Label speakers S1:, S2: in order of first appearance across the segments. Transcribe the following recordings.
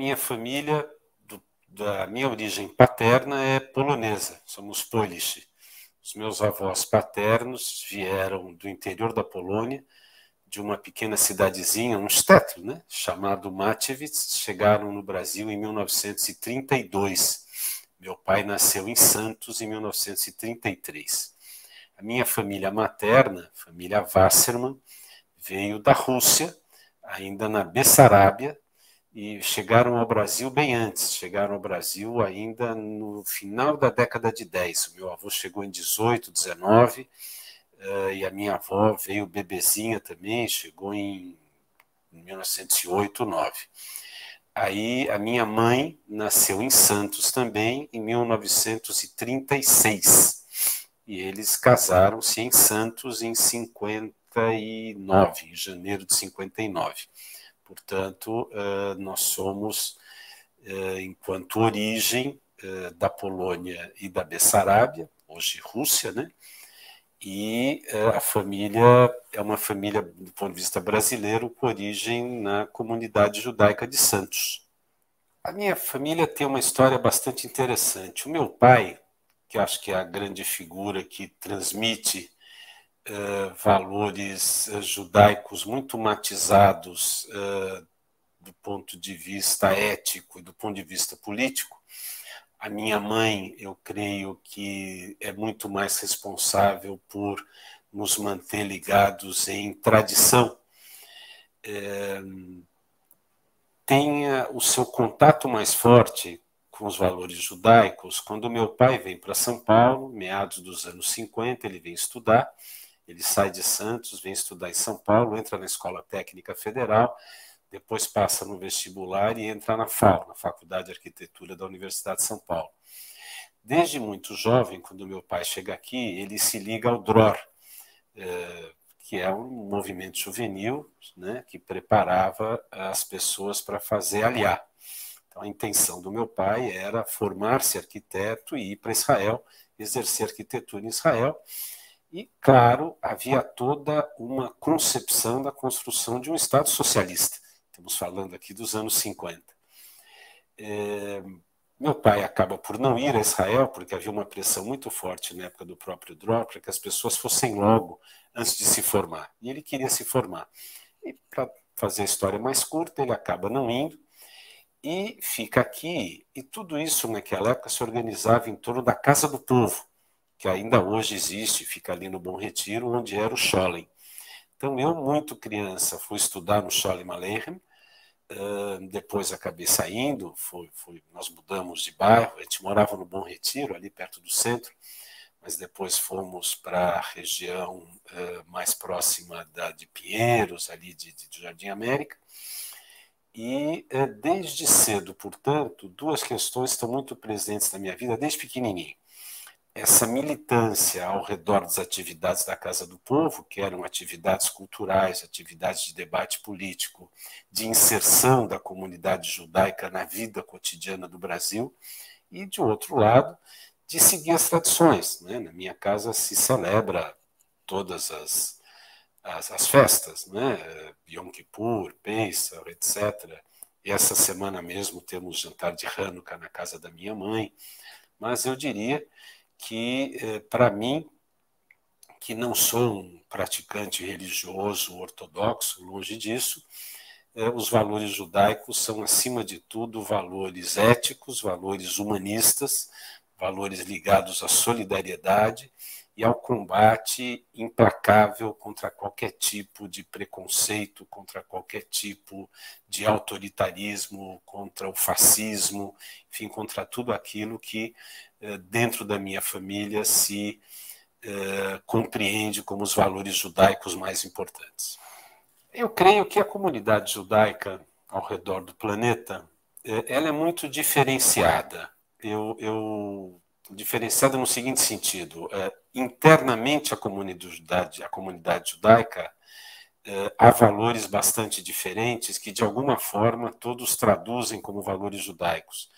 S1: minha família, da minha origem paterna, é polonesa, somos Polish. Os meus avós paternos vieram do interior da Polônia, de uma pequena cidadezinha, um shtetl, né, chamado Matiewicz, chegaram no Brasil em 1932. Meu pai nasceu em Santos em 1933. A minha família materna, família Wassermann, veio da Rússia, ainda na Bessarábia, e chegaram ao Brasil bem antes, chegaram ao Brasil ainda no final da década de 10. O meu avô chegou em 18, 19, e a minha avó veio bebezinha também, chegou em 1908, 9. Aí a minha mãe nasceu em Santos também, em 1936. E eles casaram-se em Santos em 59, em janeiro de 59. Portanto, nós somos, enquanto origem, da Polônia e da Bessarábia, hoje Rússia, né? E a família é uma família, do ponto de vista brasileiro, com origem na comunidade judaica de Santos. A minha família tem uma história bastante interessante. O meu pai, que acho que é a grande figura que transmite valores judaicos muito matizados do ponto de vista ético e do ponto de vista político. A minha mãe, eu creio que é muito mais responsável por nos manter ligados em tradição. Tenha o seu contato mais forte com os valores judaicos quando meu pai vem para São Paulo, meados dos anos 50, ele vem estudar, ele sai de Santos, vem estudar em São Paulo, entra na Escola Técnica Federal, depois passa no vestibular e entra na FAU, na Faculdade de Arquitetura da Universidade de São Paulo. Desde muito jovem, quando meu pai chega aqui, ele se liga ao DROR, que é um movimento juvenil, né, que preparava as pessoas para fazer Aliyá. Então, a intenção do meu pai era formar-se arquiteto e ir para Israel, exercer arquitetura em Israel. E, claro, havia toda uma concepção da construção de um Estado socialista. Estamos falando aqui dos anos 50. Meu pai acaba por não ir a Israel, porque havia uma pressão muito forte na época do próprio DROR, para que as pessoas fossem logo antes de se formar. E ele queria se formar. E, para fazer a história mais curta, ele acaba não indo e fica aqui. E tudo isso, naquela época, se organizava em torno da Casa do Povo, que ainda hoje existe, fica ali no Bom Retiro, onde era o Scholem. Então, eu, muito criança, fui estudar no Scholem Aleichem, depois acabei saindo, nós mudamos de bairro, a gente morava no Bom Retiro, ali perto do centro, mas depois fomos para a região mais próxima de Pinheiros, ali de Jardim América, e desde cedo, portanto, duas questões estão muito presentes na minha vida, desde pequenininho. Essa militância ao redor das atividades da Casa do Povo, que eram atividades culturais, atividades de debate político, de inserção da comunidade judaica na vida cotidiana do Brasil, e, de outro lado, de seguir as tradições, né? Na minha casa se celebra todas as festas, né? Yom Kippur, Pesach, etc. E essa semana mesmo temos jantar de Hanukkah na casa da minha mãe, mas eu diria que, para mim, que não sou um praticante religioso ortodoxo, longe disso, os valores judaicos são, acima de tudo, valores éticos, valores humanistas, valores ligados à solidariedade e ao combate implacável contra qualquer tipo de preconceito, contra qualquer tipo de autoritarismo, contra o fascismo, enfim, contra tudo aquilo que dentro da minha família se compreende como os valores judaicos mais importantes. Eu creio que a comunidade judaica ao redor do planeta ela é muito diferenciada. Diferenciada no seguinte sentido: internamente a comunidade judaica há valores bastante diferentes que, de alguma forma, todos traduzem como valores judaicos.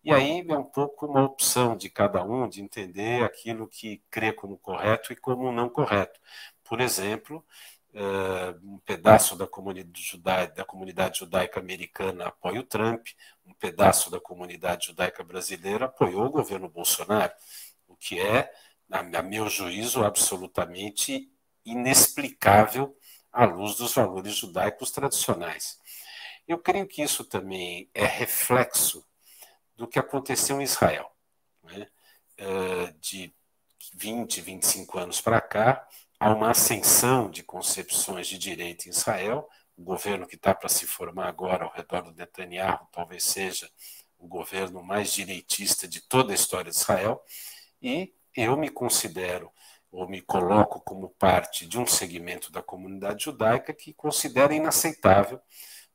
S1: E aí é um pouco uma opção de cada um de entender aquilo que crê como correto e como não correto. Por exemplo, um pedaço da comunidade judaica americana apoia o Trump, um pedaço da comunidade judaica brasileira apoiou o governo Bolsonaro, o que é, a meu juízo, absolutamente inexplicável à luz dos valores judaicos tradicionais. Eu creio que isso também é reflexo do que aconteceu em Israel, né? De 20, 25 anos para cá, há uma ascensão de concepções de direita em Israel. O governo que está para se formar agora ao redor do Netanyahu talvez seja o governo mais direitista de toda a história de Israel, e eu me considero ou me coloco como parte de um segmento da comunidade judaica que considera inaceitável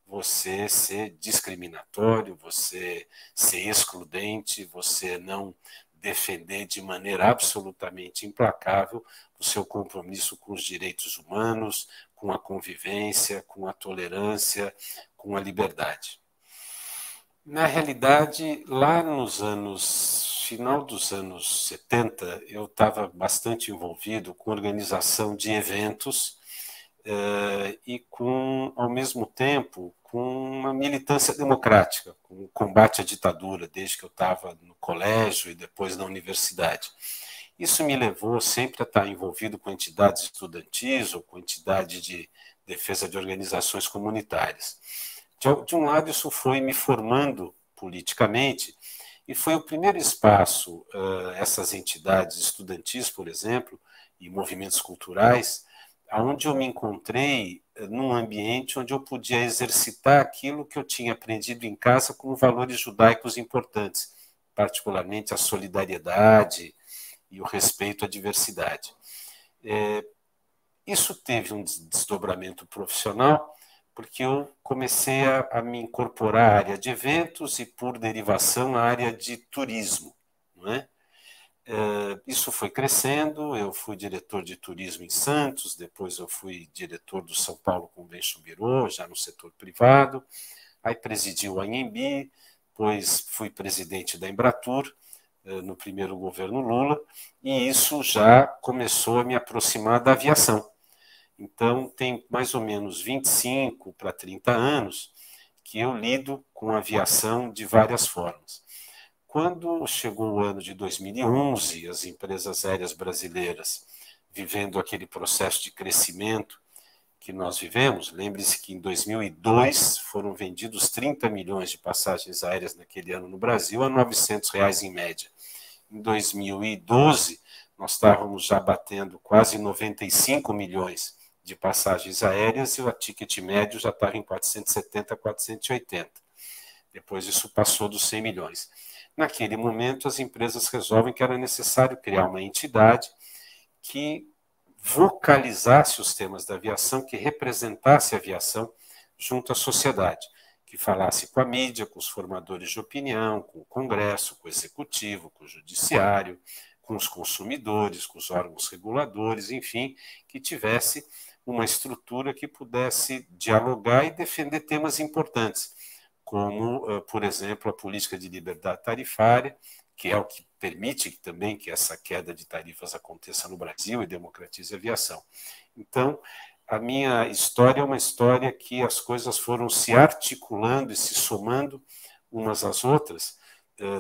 S1: você ser discriminatório, você ser excludente, você não defender de maneira absolutamente implacável o seu compromisso com os direitos humanos, com a convivência, com a tolerância, com a liberdade. Na realidade, lá final dos anos 70, eu estava bastante envolvido com organização de eventos e ao mesmo tempo, com uma militância democrática, com o combate à ditadura, desde que eu estava no colégio e depois na universidade. Isso me levou sempre a estar envolvido com entidades estudantis ou com entidades de defesa de organizações comunitárias. De um lado, isso foi me formando politicamente, e foi o primeiro espaço, essas entidades estudantis, por exemplo, e movimentos culturais, onde eu me encontrei num ambiente onde eu podia exercitar aquilo que eu tinha aprendido em casa como valores judaicos importantes, particularmente a solidariedade e o respeito à diversidade. Isso teve um desdobramento profissional, porque eu comecei a me incorporar à área de eventos e, por derivação, à área de turismo, não é? Isso foi crescendo, eu fui diretor de turismo em Santos, depois eu fui diretor do São Paulo Convention Bureau, já no setor privado, aí presidi o Anhembi, depois fui presidente da Embratur, no primeiro governo Lula, e isso já começou a me aproximar da aviação. Então, tem mais ou menos 25 para 30 anos que eu lido com a aviação de várias formas. Quando chegou o ano de 2011, as empresas aéreas brasileiras vivendo aquele processo de crescimento que nós vivemos, lembre-se que em 2002 foram vendidos 30 milhões de passagens aéreas naquele ano no Brasil a R$ 900 em média. Em 2012, nós estávamos já batendo quase 95 milhões de passagens aéreas e o ticket médio já estava em 470, 480. Depois isso passou dos 100 milhões. Naquele momento, as empresas resolvem que era necessário criar uma entidade que vocalizasse os temas da aviação, que representasse a aviação junto à sociedade, que falasse com a mídia, com os formadores de opinião, com o Congresso, com o Executivo, com o Judiciário, com os consumidores, com os órgãos reguladores, enfim, que tivesse uma estrutura que pudesse dialogar e defender temas importantes, como, por exemplo, a política de liberdade tarifária, que é o que permite também que essa queda de tarifas aconteça no Brasil e democratize a aviação. Então, a minha história é uma história que as coisas foram se articulando e se somando umas às outras,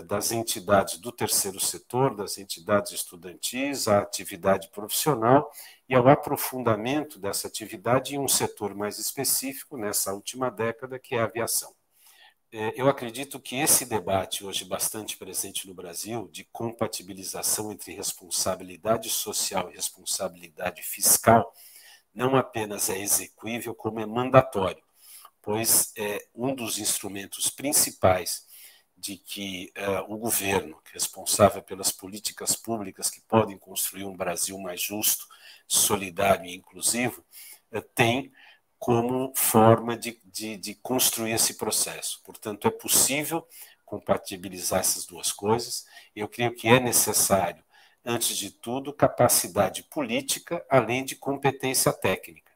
S1: das entidades do terceiro setor, das entidades estudantis, à atividade profissional e ao aprofundamento dessa atividade em um setor mais específico nessa última década, que é a aviação. Eu acredito que esse debate, hoje bastante presente no Brasil, de compatibilização entre responsabilidade social e responsabilidade fiscal, não apenas é exequível, como é mandatório, pois é um dos instrumentos principais de que o governo, responsável pelas políticas públicas que podem construir um Brasil mais justo, solidário e inclusivo, tem como forma de construir esse processo. Portanto, é possível compatibilizar essas duas coisas. Eu creio que é necessário, antes de tudo, capacidade política, além de competência técnica.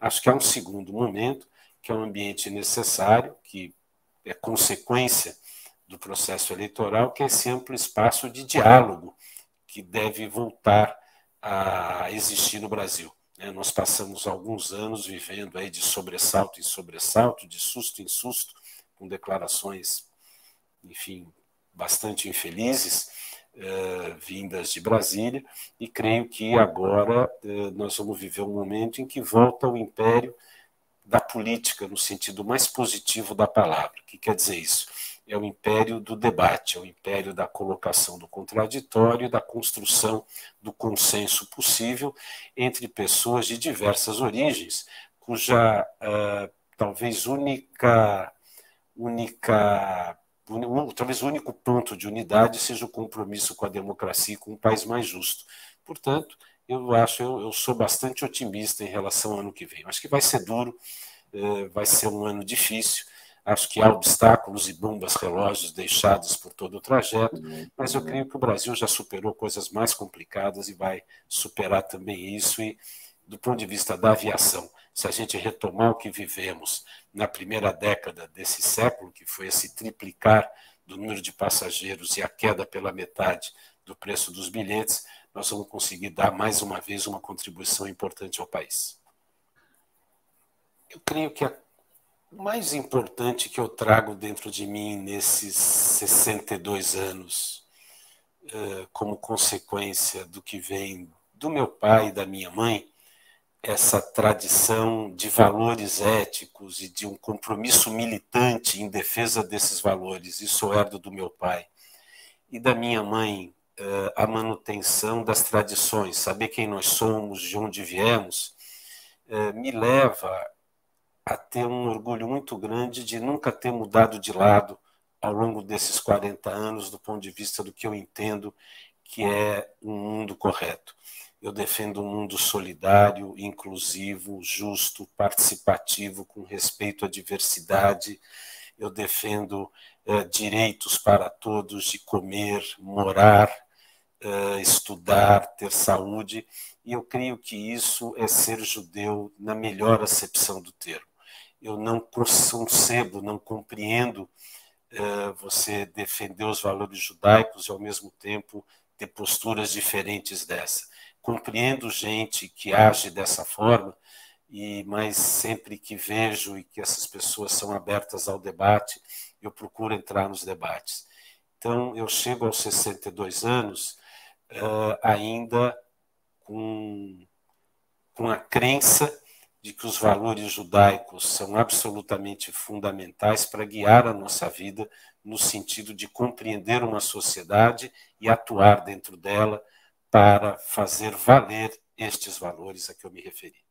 S1: Acho que há um segundo momento, que é um ambiente necessário, que é consequência do processo eleitoral, que é esse amplo espaço de diálogo que deve voltar a existir no Brasil. né? Nós passamos alguns anos vivendo aí de sobressalto em sobressalto, de susto em susto, com declarações, enfim, bastante infelizes, vindas de Brasília, e creio que agora nós vamos viver um momento em que volta o império da política no sentido mais positivo da palavra. O que quer dizer isso? É o império do debate, é o império da colocação do contraditório, da construção do consenso possível entre pessoas de diversas origens, cuja talvez talvez o único ponto de unidade seja o compromisso com a democracia e com um país mais justo. Portanto, eu sou bastante otimista em relação ao ano que vem. Acho que vai ser duro, vai ser um ano difícil. Acho que há obstáculos e bombas relógios deixados por todo o trajeto, mas eu creio que o Brasil já superou coisas mais complicadas e vai superar também isso. E, do ponto de vista da aviação, se a gente retomar o que vivemos na primeira década desse século, que foi esse triplicar do número de passageiros e a queda pela metade do preço dos bilhetes, nós vamos conseguir dar mais uma vez uma contribuição importante ao país. Eu creio que o mais importante que eu trago dentro de mim nesses 62 anos, como consequência do que vem do meu pai e da minha mãe, essa tradição de valores éticos e de um compromisso militante em defesa desses valores. Isso eu herdo do meu pai. E da minha mãe, a manutenção das tradições, saber quem nós somos, de onde viemos, me leva a ter um orgulho muito grande de nunca ter mudado de lado ao longo desses 40 anos, do ponto de vista do que eu entendo que é um mundo correto. Eu defendo um mundo solidário, inclusivo, justo, participativo, com respeito à diversidade. Eu defendo direitos para todos de comer, morar, estudar, ter saúde. E eu creio que isso é ser judeu na melhor acepção do termo. Eu não concebo, não compreendo você defender os valores judaicos e, ao mesmo tempo, ter posturas diferentes dessa. Compreendo gente que age dessa forma, mas sempre que vejo e que essas pessoas são abertas ao debate, eu procuro entrar nos debates. Então, eu chego aos 62 anos ainda com a crença de que os valores judaicos são absolutamente fundamentais para guiar a nossa vida no sentido de compreender uma sociedade e atuar dentro dela para fazer valer estes valores a que eu me referi.